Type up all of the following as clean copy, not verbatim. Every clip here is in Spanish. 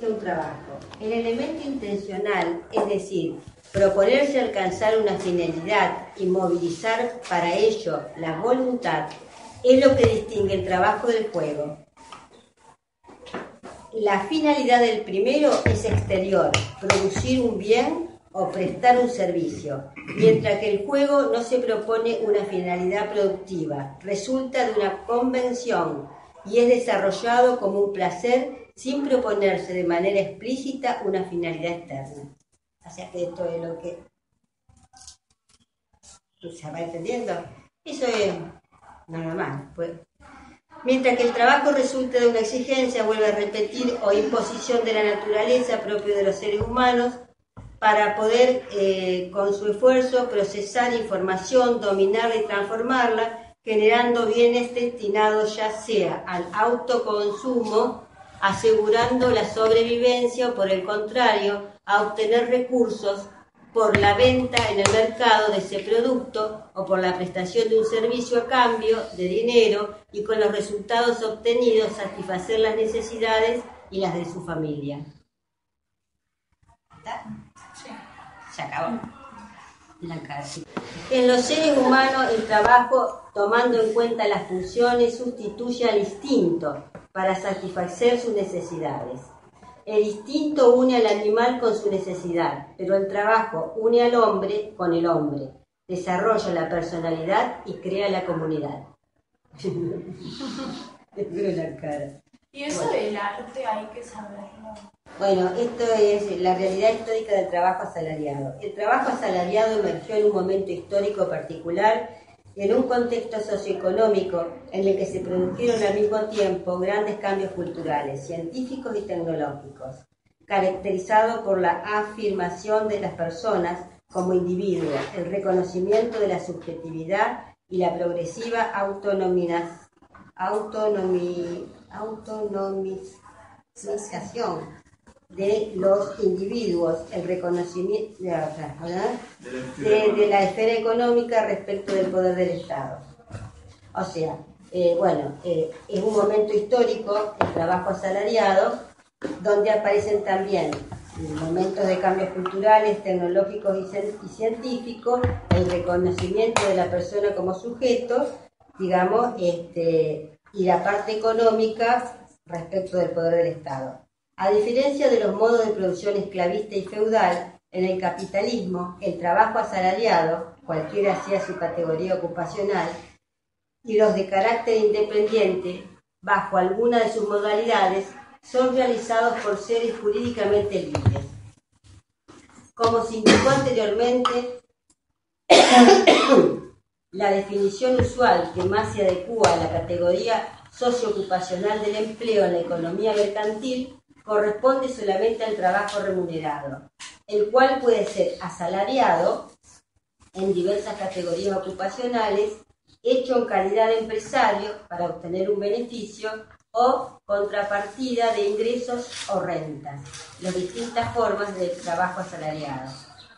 un trabajo. El elemento intencional, es decir, proponerse alcanzar una finalidad y movilizar para ello la voluntad, es lo que distingue el trabajo del juego. La finalidad del primero es exterior, producir un bien o prestar un servicio, mientras que el juego no se propone una finalidad productiva, resulta de una convención y es desarrollado como un placer sin proponerse de manera explícita una finalidad externa. O sea que esto es lo que... ¿Se va entendiendo? Eso es nada más. Pues. Mientras que el trabajo resulta de una exigencia, vuelve a repetir, o imposición de la naturaleza propio de los seres humanos, para poder, con su esfuerzo, procesar información, dominarla y transformarla, generando bienes destinados ya sea al autoconsumo, asegurando la sobrevivencia, o por el contrario, a obtener recursos por la venta en el mercado de ese producto o por la prestación de un servicio a cambio de dinero y con los resultados obtenidos satisfacer las necesidades y las de su familia. ¿Está? Sí. Se acabó. En los seres humanos el trabajo, tomando en cuenta las funciones, sustituye al instinto para satisfacer sus necesidades. El instinto une al animal con su necesidad, pero el trabajo une al hombre con el hombre, desarrolla la personalidad y crea la comunidad. Y eso del arte hay que saberlo. Bueno, esto es la realidad histórica del trabajo asalariado. El trabajo asalariado emergió en un momento histórico particular, en un contexto socioeconómico en el que se produjeron al mismo tiempo grandes cambios culturales, científicos y tecnológicos, caracterizado por la afirmación de las personas como individuos, el reconocimiento de la subjetividad y la progresiva autonomización de los individuos, el reconocimiento de la esfera económica respecto del poder del Estado. O sea, es un momento histórico, el trabajo asalariado, donde aparecen también momentos de cambios culturales, tecnológicos y científicos, el reconocimiento de la persona como sujeto, digamos, y la parte económica respecto del poder del Estado. A diferencia de los modos de producción esclavista y feudal, en el capitalismo, el trabajo asalariado, cualquiera sea su categoría ocupacional, y los de carácter independiente, bajo alguna de sus modalidades, son realizados por seres jurídicamente libres. Como se indicó anteriormente, la definición usual que más se adecúa a la categoría socioocupacional del empleo en la economía mercantil corresponde solamente al trabajo remunerado, el cual puede ser asalariado en diversas categorías ocupacionales, hecho en calidad de empresario para obtener un beneficio o contrapartida de ingresos o rentas, las distintas formas de trabajo asalariado.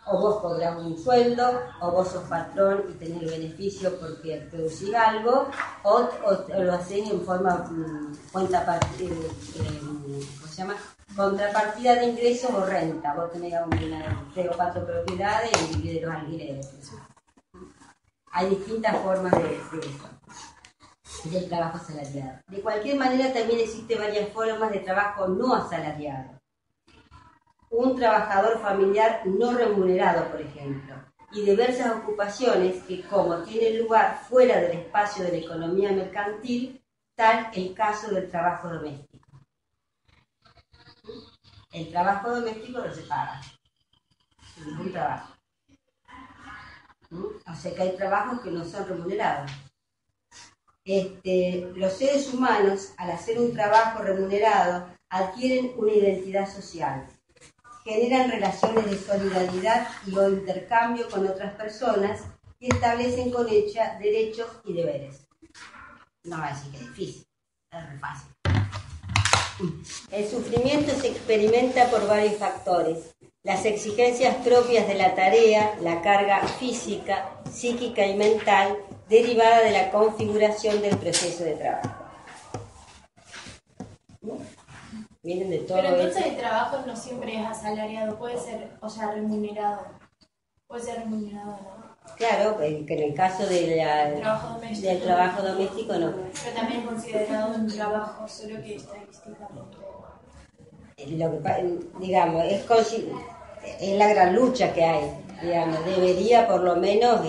O vos cobrás un sueldo, o vos sos patrón y tenés el beneficio porque producís algo, o lo hacés en forma contrapartida de ingresos o renta. Vos tenés 3 o 4 propiedades y dividís los alquileres. Hay distintas formas de eso, del trabajo asalariado. De cualquier manera, también existen varias formas de trabajo no asalariado. Un trabajador familiar no remunerado, por ejemplo, y diversas ocupaciones que, como tienen lugar fuera del espacio de la economía mercantil, tal el caso del trabajo doméstico. El trabajo doméstico no se paga, ningún trabajo. O sea que hay trabajos que no son remunerados. Los seres humanos, al hacer un trabajo remunerado, adquieren una identidad social. Generan relaciones de solidaridad y o intercambio con otras personas y establecen con ella derechos y deberes. No va a decir que es difícil, es re fácil. El sufrimiento se experimenta por varios factores. Las exigencias propias de la tarea, la carga física, psíquica y mental derivada de la configuración del proceso de trabajo. vienen de todo. Pero entonces el trabajo no siempre es asalariado, puede ser, o sea, remunerado. Puede ser remunerado, ¿no? Claro, que en el caso del trabajo doméstico no. Pero también considerado un trabajo, solo que estadísticamente. Digamos, es la gran lucha que hay. Digamos, debería por lo menos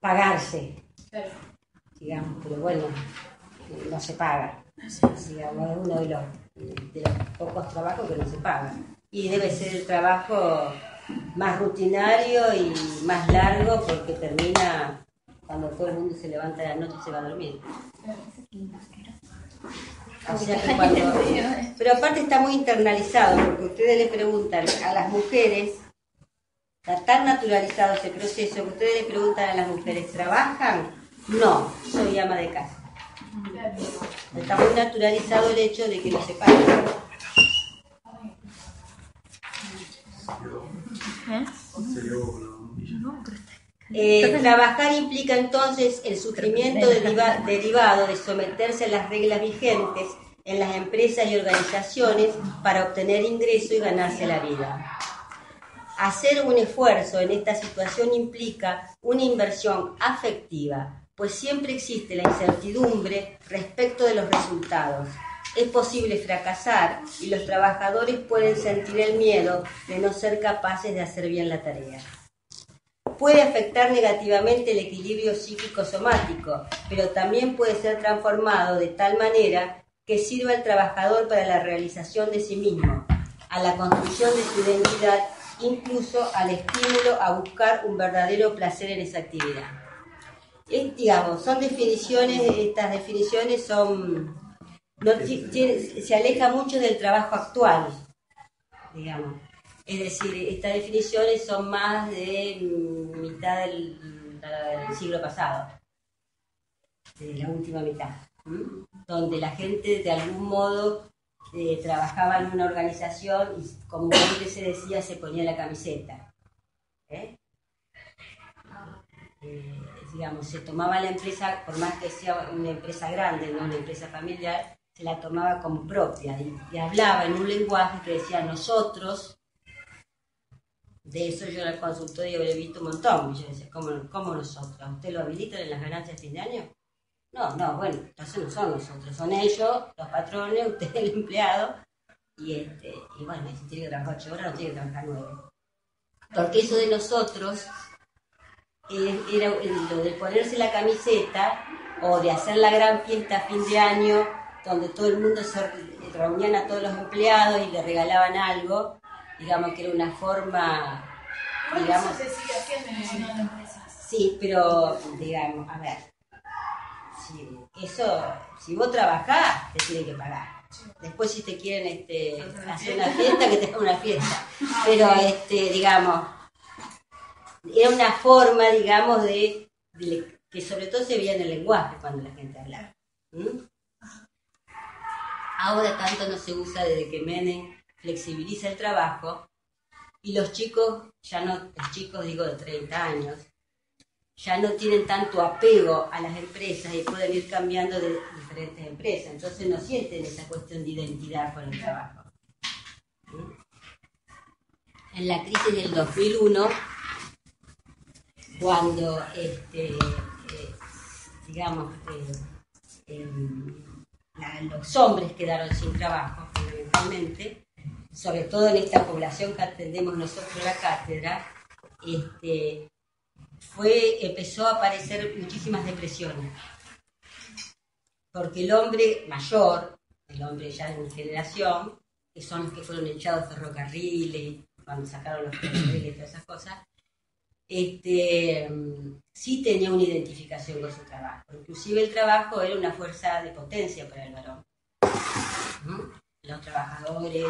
pagarse. Claro. Digamos, pero bueno, no se paga. Digamos, es uno de los pocos trabajos que no se paga. Y debe ser el trabajo más rutinario y más largo porque termina cuando todo el mundo se levanta de la noche y se va a dormir. O sea que pero aparte está muy internalizado porque ustedes le preguntan a las mujeres, está tan naturalizado ese proceso que ustedes le preguntan a las mujeres, ¿trabajan? No, soy ama de casa. Está muy naturalizado el hecho de que no se pague. Trabajar implica entonces el sufrimiento derivado de someterse a las reglas vigentes en las empresas y organizaciones para obtener ingreso y ganarse la vida. Hacer un esfuerzo en esta situación implica una inversión afectiva, pues siempre existe la incertidumbre respecto de los resultados. Es posible fracasar y los trabajadores pueden sentir el miedo de no ser capaces de hacer bien la tarea. Puede afectar negativamente el equilibrio psíquico-somático, pero también puede ser transformado de tal manera que sirva al trabajador para la realización de sí mismo, a la construcción de su identidad, incluso al estímulo a buscar un verdadero placer en esa actividad. Digamos, son definiciones, estas definiciones son... se aleja mucho del trabajo actual, digamos. Es decir, estas definiciones son más de mitad del siglo pasado, de la última mitad, donde la gente de algún modo trabajaba en una organización y, como antes se decía, se ponía la camiseta. Digamos, se tomaba la empresa, por más que sea una empresa grande, no una empresa familiar, se la tomaba como propia y hablaba en un lenguaje que decía nosotros. De eso yo en el consultorio habré visto un montón. Y yo decía, ¿cómo nosotros? ¿Usted lo habilitan en las ganancias de fin de año? No, bueno, entonces no son nosotros, son ellos, los patrones, usted el empleado. Y bueno, si tiene que trabajar 8 horas, no tiene que trabajar 9. Porque eso de nosotros era lo de ponerse la camiseta o de hacer la gran fiesta a fin de año, donde todo el mundo se reunían a todos los empleados y le regalaban algo. Digamos que era una forma, digamos... Eso se sigue haciendo en algunas empresas. Sí, pero, digamos, a ver, si vos trabajás, te tienen que pagar. Después si te quieren hacer una fiesta, que te hagan una fiesta. Pero, digamos, era una forma, digamos, de que sobre todo se veía en el lenguaje cuando la gente hablaba. Ahora tanto no se usa desde que Menem flexibiliza el trabajo y los chicos, digo de 30 años, ya no tienen tanto apego a las empresas y pueden ir cambiando de diferentes empresas, entonces no sienten esa cuestión de identidad con el trabajo. En la crisis del 2001, cuando los hombres quedaron sin trabajo, fundamentalmente, sobre todo en esta población que atendemos nosotros la cátedra, empezó a aparecer muchísimas depresiones. Porque el hombre mayor, el hombre ya de mi generación, que son los que fueron echados de ferrocarriles, cuando sacaron los ferrocarriles y todas esas cosas, sí tenía una identificación con su trabajo. Inclusive el trabajo era una fuerza de potencia para el varón. Los trabajadores,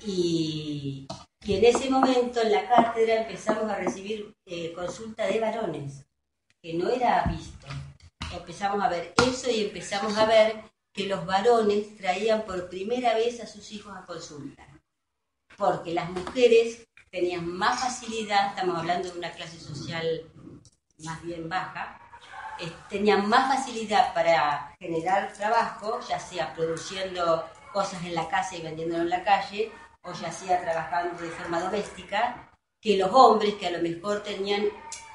y en ese momento en la cátedra empezamos a recibir consulta de varones, que no era visto. Empezamos a ver eso y empezamos a ver que los varones traían por primera vez a sus hijos a consulta, porque las mujeres tenían más facilidad, estamos hablando de una clase social más bien baja, tenían más facilidad para generar trabajo, ya sea produciendo cosas en la casa y vendiéndolo en la calle, o ya sea trabajando de forma doméstica, que los hombres que a lo mejor tenían,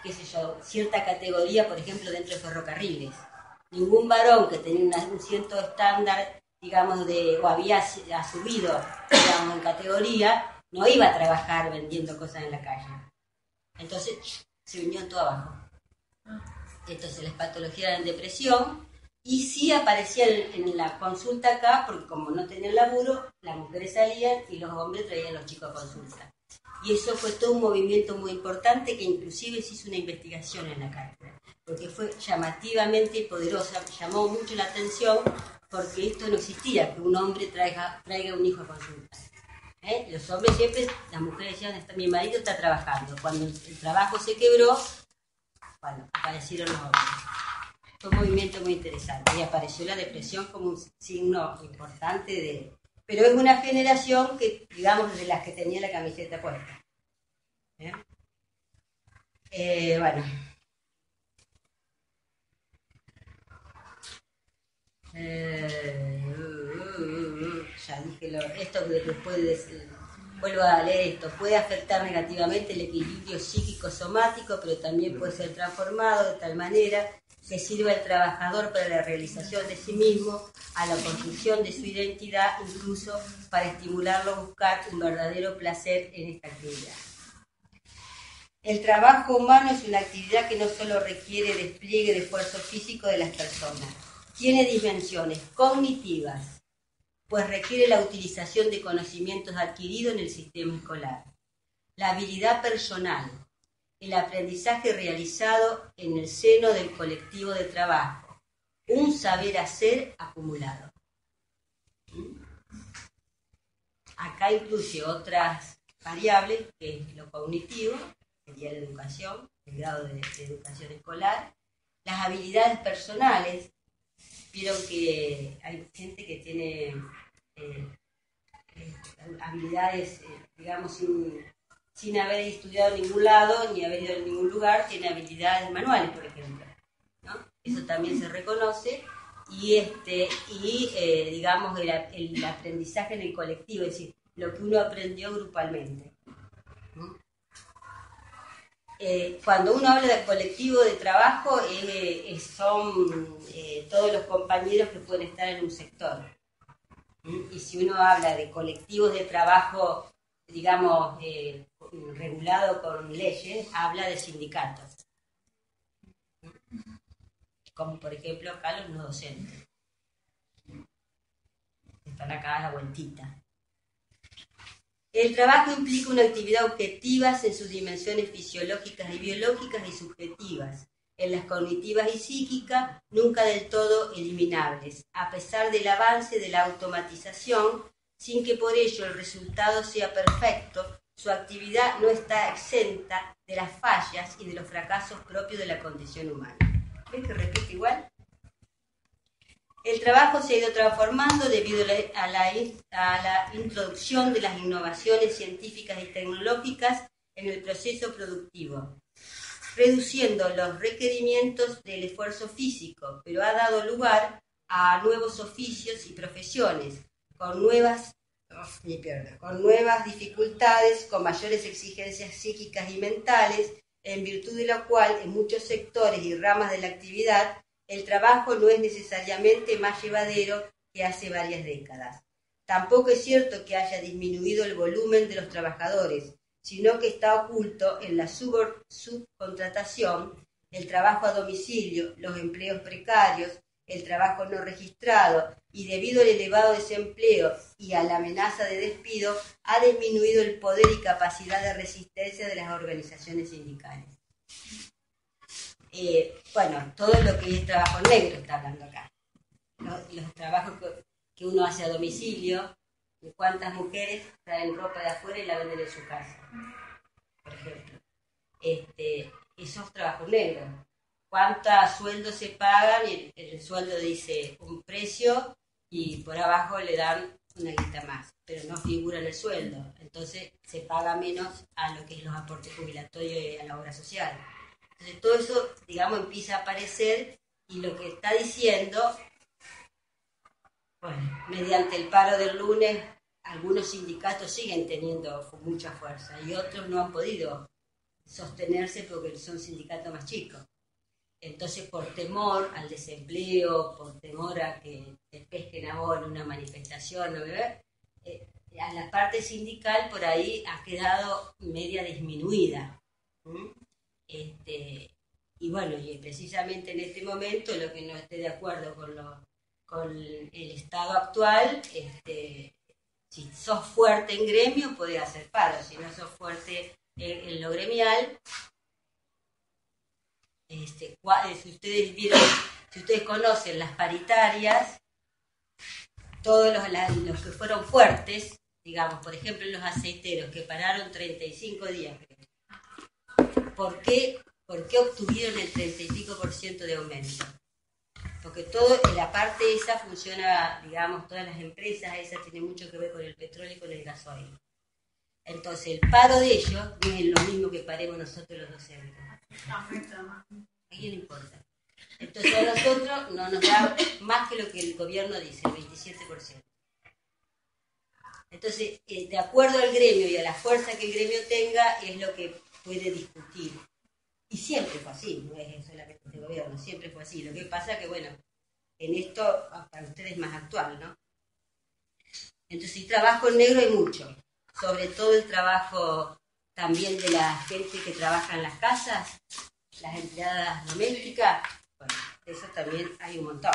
qué sé yo, cierta categoría, por ejemplo, dentro de ferrocarriles. Ningún varón que tenía un cierto estándar, digamos, o había subido, digamos, en categoría, no iba a trabajar vendiendo cosas en la calle. Entonces se vinieron todo abajo. Entonces las patologías eran depresión, y sí aparecía en la consulta acá, porque como no tenían laburo, las mujeres salían y los hombres traían a los chicos a consulta. Y eso fue todo un movimiento muy importante, que inclusive se hizo una investigación en la cátedra, porque fue llamativamente poderosa, llamó mucho la atención, porque esto no existía, que un hombre traiga un hijo a consulta. Los hombres siempre, las mujeres decían, mi marido está trabajando. Cuando el trabajo se quebró, bueno, aparecieron los hombres. Fue un movimiento muy interesante, y apareció la depresión como un signo importante pero es una generación que, digamos, de las que tenía la camiseta puesta. Bueno. Ya dije esto que después vuelvo a leer esto. Puede afectar negativamente el equilibrio psíquico-somático, pero también puede ser transformado de tal manera que sirva al trabajador para la realización de sí mismo, a la construcción de su identidad, incluso para estimularlo a buscar un verdadero placer en esta actividad. El trabajo humano es una actividad que no solo requiere despliegue de esfuerzo físico de las personas, tiene dimensiones cognitivas, pues requiere la utilización de conocimientos adquiridos en el sistema escolar, la habilidad personal, el aprendizaje realizado en el seno del colectivo de trabajo, un saber hacer acumulado. Acá incluye otras variables, que es lo cognitivo, sería la educación, el grado de educación escolar, las habilidades personales. Vieron que hay gente que tiene habilidades, digamos, sin haber estudiado en ningún lado, ni haber ido en ningún lugar, tiene habilidades manuales, por ejemplo, ¿no? Eso también se reconoce, y digamos, el aprendizaje en el colectivo, es decir, lo que uno aprendió grupalmente. Cuando uno habla de colectivo de trabajo, son todos los compañeros que pueden estar en un sector. Y si uno habla de colectivos de trabajo, digamos, regulado con leyes, habla de sindicatos. Como por ejemplo acá los no docentes. Están acá a la vueltita. El trabajo implica una actividad objetiva en sus dimensiones fisiológicas y biológicas y subjetivas, en las cognitivas y psíquicas, nunca del todo eliminables, a pesar del avance de la automatización, sin que por ello el resultado sea perfecto. Su actividad no está exenta de las fallas y de los fracasos propios de la condición humana. ¿Ves que repite igual? El trabajo se ha ido transformando debido a la introducción de las innovaciones científicas y tecnológicas en el proceso productivo, reduciendo los requerimientos del esfuerzo físico, pero ha dado lugar a nuevos oficios y profesiones, con nuevas dificultades, con mayores exigencias psíquicas y mentales, en virtud de lo cual en muchos sectores y ramas de la actividad el trabajo no es necesariamente más llevadero que hace varias décadas. Tampoco es cierto que haya disminuido el volumen de los trabajadores, sino que está oculto en la subcontratación, el trabajo a domicilio, los empleos precarios, el trabajo no registrado, y debido al elevado desempleo y a la amenaza de despido, ha disminuido el poder y capacidad de resistencia de las organizaciones sindicales. Bueno, todo lo que es trabajo negro está hablando acá. Los trabajos que uno hace a domicilio, cuántas mujeres traen ropa de afuera y la venden en su casa, por ejemplo. Esos trabajos negros. ¿Cuántos sueldos se pagan? Y el sueldo dice un precio y por abajo le dan una guita más, pero no figura en el sueldo. Entonces se paga menos a lo que es los aportes jubilatorios y a la obra social. Entonces todo eso, digamos, empieza a aparecer y lo que está diciendo, bueno, mediante el paro del lunes, algunos sindicatos siguen teniendo mucha fuerza y otros no han podido sostenerse porque son sindicatos más chicos. Entonces, por temor al desempleo, por temor a que te pesquen a vos en una manifestación, a la parte sindical por ahí ha quedado media disminuida. Y bueno, y precisamente en este momento lo que no esté de acuerdo con el estado actual, si sos fuerte en gremio, podés hacer paro. Si no sos fuerte en lo gremial, si ustedes conocen las paritarias, todos los que fueron fuertes, digamos, por ejemplo los aceiteros que pararon 35 días, ¿por qué obtuvieron el 35% de aumento? Porque todo en la parte esa funciona, digamos, todas las empresas, esa tiene mucho que ver con el petróleo y con el gasoil. Entonces, el paro de ellos no es lo mismo que paremos nosotros los docentes. ¿A quién le importa? Entonces, a nosotros no nos da más que lo que el gobierno dice, el 27%. Entonces, de acuerdo al gremio y a la fuerza que el gremio tenga, es lo que puede discutir. Y siempre fue así, no es solamente este gobierno, siempre fue así. Lo que pasa que, bueno, en esto para ustedes es más actual, ¿no? Entonces, y trabajo en negro hay mucho. Sobre todo el trabajo también de la gente que trabaja en las casas, las empleadas domésticas, bueno, eso también hay un montón.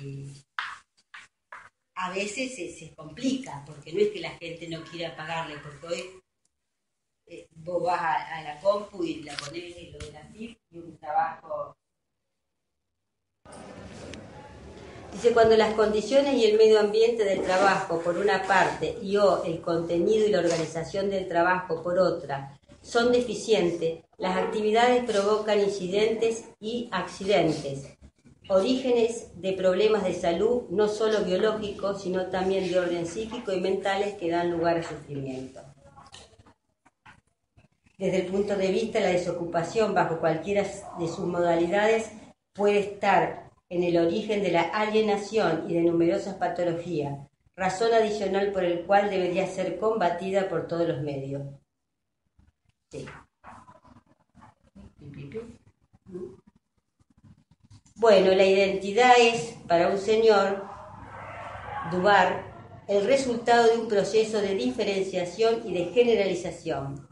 Y a veces se complica, porque no es que la gente no quiera pagarle, porque hoy vos vas a la compu y la ponés en lo de la FIP y un trabajo. Dice, cuando las condiciones y el medio ambiente del trabajo, por una parte, y o el contenido y la organización del trabajo, por otra, son deficientes, las actividades provocan incidentes y accidentes, orígenes de problemas de salud, no solo biológicos, sino también de orden psíquico y mentales que dan lugar a sufrimiento. Desde el punto de vista de la desocupación, bajo cualquiera de sus modalidades, puede estar en el origen de la alienación y de numerosas patologías, razón adicional por el cual debería ser combatida por todos los medios. Sí. Bueno, la identidad es, para un señor, Dubar, el resultado de un proceso de diferenciación y de generalización.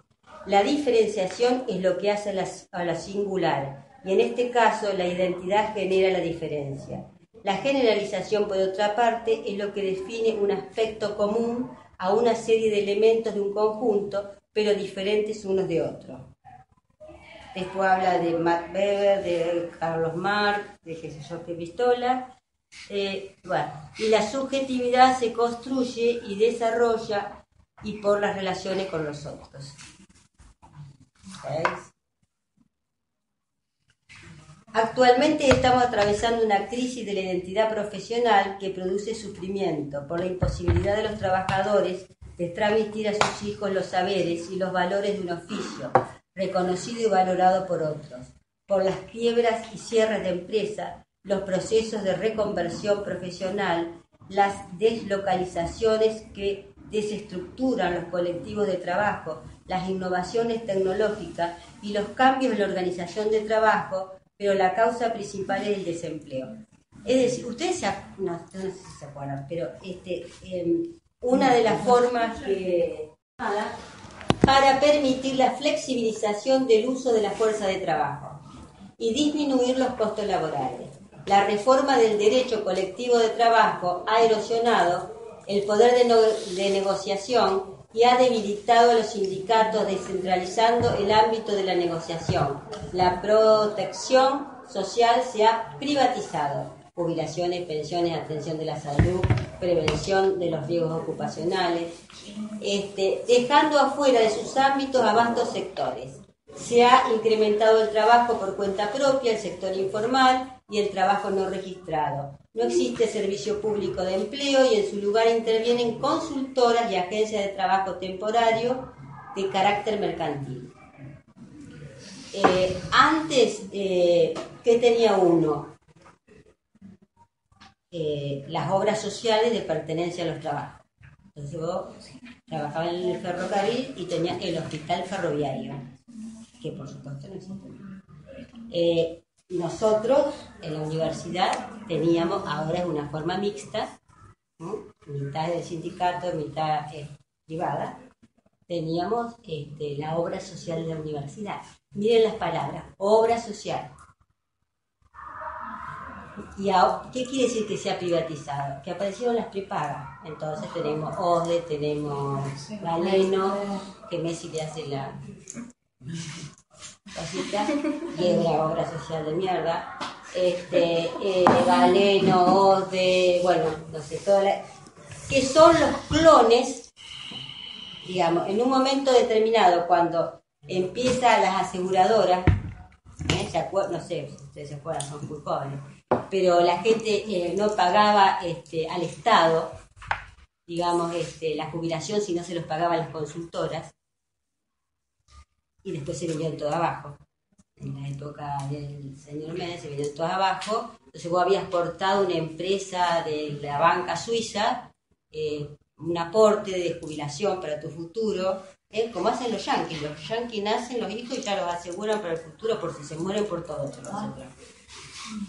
La diferenciación es lo que hace a la singular, y en este caso la identidad genera la diferencia. La generalización, por otra parte, es lo que define un aspecto común a una serie de elementos de un conjunto, pero diferentes unos de otros. Después habla de Max Weber, de Carlos Marx, de qué sé yo qué pistola. Bueno, y la subjetividad se construye y desarrolla y por las relaciones con los otros. ¿Veis? Actualmente estamos atravesando una crisis de la identidad profesional que produce sufrimiento por la imposibilidad de los trabajadores de transmitir a sus hijos los saberes y los valores de un oficio, reconocido y valorado por otros, por las quiebras y cierres de empresa, los procesos de reconversión profesional, las deslocalizaciones que desestructuran los colectivos de trabajo, las innovaciones tecnológicas y los cambios en la organización de trabajo, pero la causa principal es el desempleo. Es decir, ustedes no sé si se acuerdan, pero una de las formas que para permitir la flexibilización del uso de la fuerza de trabajo y disminuir los costos laborales. La reforma del derecho colectivo de trabajo ha erosionado el poder de negociación y ha debilitado a los sindicatos, descentralizando el ámbito de la negociación. La protección social se ha privatizado. Jubilaciones, pensiones, atención de la salud, prevención de los riesgos ocupacionales, dejando afuera de sus ámbitos a vastos sectores. Se ha incrementado el trabajo por cuenta propia, el sector informal y el trabajo no registrado. No existe servicio público de empleo y en su lugar intervienen consultoras y agencias de trabajo temporario de carácter mercantil. Antes, ¿qué tenía uno? Las obras sociales de pertenencia a los trabajos. Entonces vos trabajabas en el ferrocarril y tenías el hospital ferroviario, que por supuesto no existe. Nosotros en la universidad teníamos, ahora es una forma mixta, ¿no? Mitad del sindicato, mitad privada, teníamos la obra social de la universidad. Miren las palabras, obra social. ¿Y qué quiere decir que se ha privatizado? Que aparecieron las prepagas. Entonces tenemos OSDE, tenemos Galeno, que Messi le hace la cosita, y es una obra social de mierda. Galeno, OSDE, bueno, no sé, que son los clones, digamos, en un momento determinado, cuando empiezan las aseguradoras, no sé si ustedes se acuerdan, son muy jóvenes, pero la gente no pagaba al Estado, digamos, la jubilación, si no se los pagaban las consultoras, y después se vinieron todo abajo. En la época del señor Menem se vinieron todos abajo. Entonces vos habías portado una empresa de la banca suiza, un aporte de jubilación para tu futuro, como hacen los yanquis. Los yanquis nacen los hijos y ya los aseguran para el futuro por si se mueren, por todo.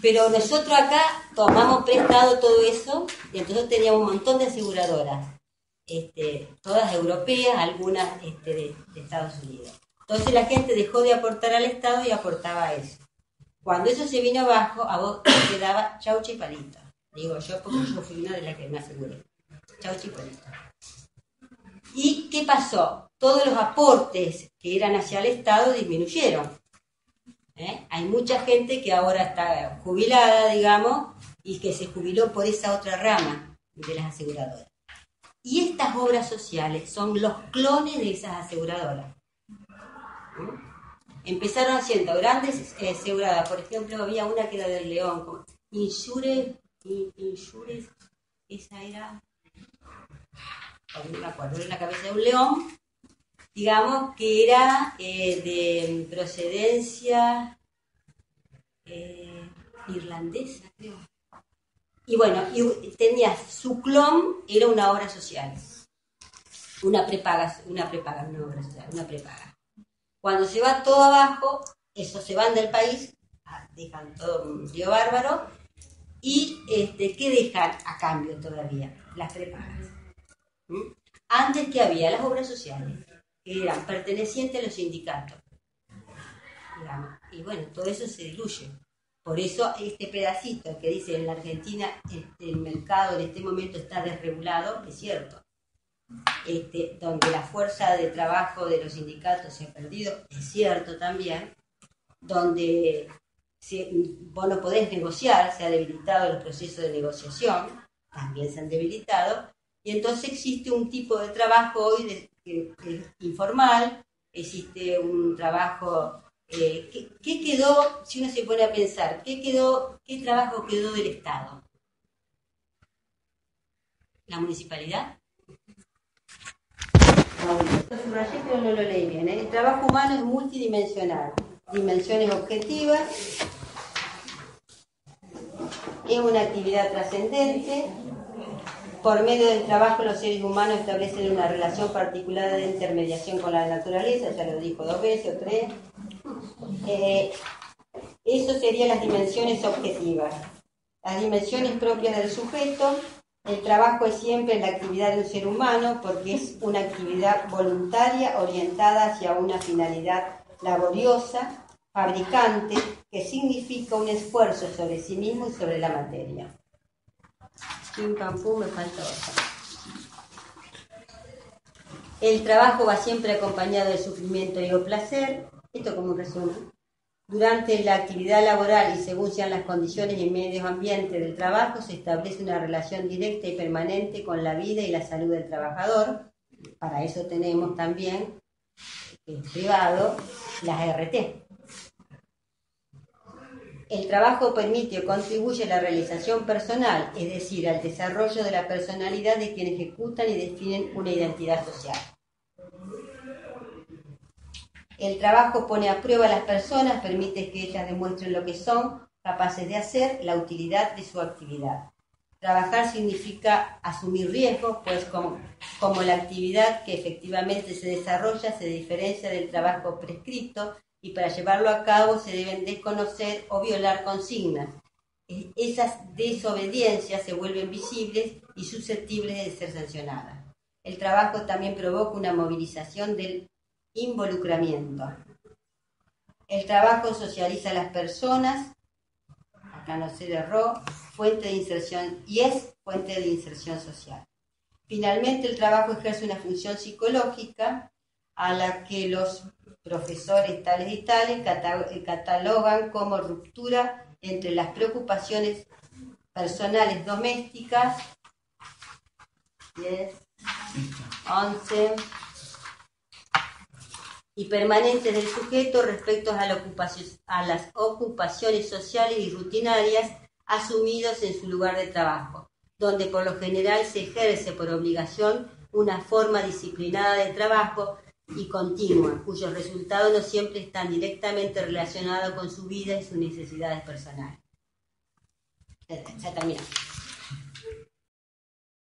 Pero nosotros acá tomamos prestado todo eso y entonces teníamos un montón de aseguradoras, todas europeas, algunas de Estados Unidos. Entonces la gente dejó de aportar al Estado y aportaba a eso. Cuando eso se vino abajo, a vos te quedaba chaucha y palito. Digo yo porque yo fui una de las que me aseguré. Chaucha y palito. ¿Y qué pasó? Todos los aportes que eran hacia el Estado disminuyeron. Hay mucha gente que ahora está jubilada, digamos, y que se jubiló por esa otra rama de las aseguradoras. Y estas obras sociales son los clones de esas aseguradoras. Empezaron haciendo grandes aseguradoras. Por ejemplo, había una que era del León, como Insures, esa era, no me acuerdo, era la cabeza de un león, digamos, que era de procedencia irlandesa, creo. Y bueno, y tenía su clon, era una obra social. Una prepaga, no obra social, una prepaga. Cuando se va todo abajo, esos se van del país, dejan todo un río bárbaro, y ¿qué dejan a cambio todavía? Las prepagas. Antes que había las obras sociales, que eran pertenecientes a los sindicatos, digamos, y bueno, todo eso se diluye. Por eso este pedacito que dice en la Argentina el mercado en este momento está desregulado, es cierto. Donde la fuerza de trabajo de los sindicatos se ha perdido, es cierto también. Donde vos no podés negociar, se han debilitado los procesos de negociación, también se han debilitado, y entonces existe un tipo de trabajo hoy que es informal, existe un trabajo ¿qué quedó, si uno se pone a pensar, qué trabajo quedó del Estado? ¿La municipalidad? Lo subrayé, pero no lo leí bien. El trabajo humano es multidimensional, dimensiones objetivas, es una actividad trascendente. Por medio del trabajo los seres humanos establecen una relación particular de intermediación con la naturaleza, ya lo dijo 2 veces o 3. Eso serían las dimensiones objetivas. Las dimensiones propias del sujeto. El trabajo es siempre la actividad de un ser humano porque es una actividad voluntaria orientada hacia una finalidad laboriosa, fabricante, que significa un esfuerzo sobre sí mismo y sobre la materia. Pim pam pum, me falta otra. El trabajo va siempre acompañado de sufrimiento y o placer. Esto como un resumen. Durante la actividad laboral y según sean las condiciones y medio ambiente del trabajo, se establece una relación directa y permanente con la vida y la salud del trabajador. Para eso tenemos también, privado, las RT. El trabajo permite o contribuye a la realización personal, es decir, al desarrollo de la personalidad de quienes ejecutan y definen una identidad social. El trabajo pone a prueba a las personas, permite que ellas demuestren lo que son capaces de hacer, la utilidad de su actividad. Trabajar significa asumir riesgos, pues como la actividad que efectivamente se desarrolla se diferencia del trabajo prescrito y para llevarlo a cabo se deben desconocer o violar consignas. Esas desobediencias se vuelven visibles y susceptibles de ser sancionadas. El trabajo también provoca una movilización del involucramiento. El trabajo socializa a las personas, acá no se erró, fuente de inserción, y es fuente de inserción social. Finalmente, el trabajo ejerce una función psicológica a la que los profesores tales y tales catalogan como ruptura entre las preocupaciones personales domésticas, 10, 11, y permanentes del sujeto respecto a las ocupaciones sociales y rutinarias asumidos en su lugar de trabajo, donde por lo general se ejerce por obligación una forma disciplinada de trabajo y continua, cuyos resultados no siempre están directamente relacionados con su vida y sus necesidades personales. Ya termina.